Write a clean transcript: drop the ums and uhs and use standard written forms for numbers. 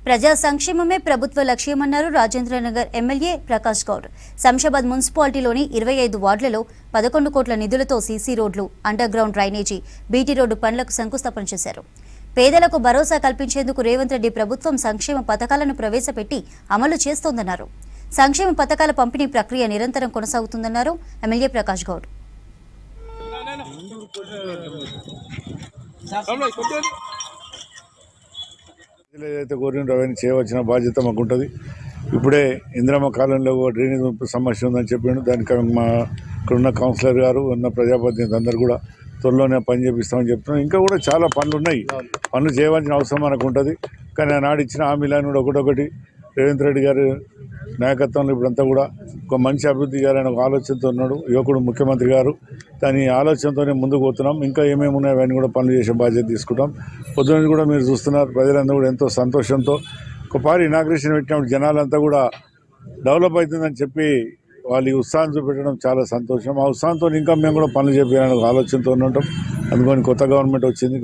ప్రజా సంక్షేమమే ప్రభుత్వ లక్ష్యమన్నారు రాజేంద్రనగర్ ఎమ్మెల్యే ప్రకాష్ గౌడ్. శంషాబాద్ మున్సిపాలిటీలోని 25 వార్డులలో 11 కోట్ల నిధులతో సీసీ రోడ్లు, under ground drainage, BT road పనులకు శంకుస్థాపన చేశారు. పేదలకు భరోసా కల్పించేందుకు రేవంత్ రెడ్డి ప్రభుత్వం సంక్షేమ పథకాలను ప్రవేశపెట్టి అమలు చేస్తోందన్నారు. సంక్షేమ పథకాల పంపిణీ ప్రక్రియ నిరంతరం కొనసాగుతుందన్నారు ఎమ్మెల్యే ప్రకాష్ గౌడ్. ఏదైతే కోరిన అవన్నీ చేయవలసిన బాధ్యత మాకు ఉంటుంది. ఇప్పుడే ఇందిరమ్మ కాలంలో డ్రైనేజ్ సమస్య ఉందని చెప్పిండు. దానికి మా ఇక్కడున్న కౌన్సిలర్ గారు ఉన్న ప్రజాప్రతినిధులు అందరూ కూడా త్వరలోనే పని చేపిస్తామని చెప్తున్నాం. ఇంకా కూడా చాలా పనులు ఉన్నాయి. పనులు చేయవలసిన అవసరం మనకు ఉంటుంది. కానీ ఆనాడు ఇచ్చిన హామీలను కూడా ఒకటొకటి రేవంత్ రెడ్డి గారు నాయకత్వంలో ఇప్పుడంతా కూడా ఒక మంచి అభివృద్ధి చేయాలని ఒక ఆలోచనతో ఉన్నాడు యువకుడు ముఖ్యమంత్రి గారు. దాని ఆలోచనతోనే ముందుకు పోతున్నాం. ఇంకా ఏమేమి ఉన్నాయో అవన్నీ కూడా పనులు చేసే బాధ్యత తీసుకుంటాం. పొద్దున్న కూడా మీరు చూస్తున్నారు, ప్రజలందరూ కూడా ఎంతో సంతోషంతో ఒకపారి ఇనాగ్రేషన్ పెట్టినప్పుడు జనాలంతా కూడా డెవలప్ అవుతుందని చెప్పి వాళ్ళు ఉత్సాహం చూపెట్టడం చాలా సంతోషం. ఆ ఉత్సాహంతో ఇంకా మేము కూడా పనులు చేయాలని ఆలోచనతో ఉండటం. అందుకని కొత్త గవర్నమెంట్ వచ్చింది.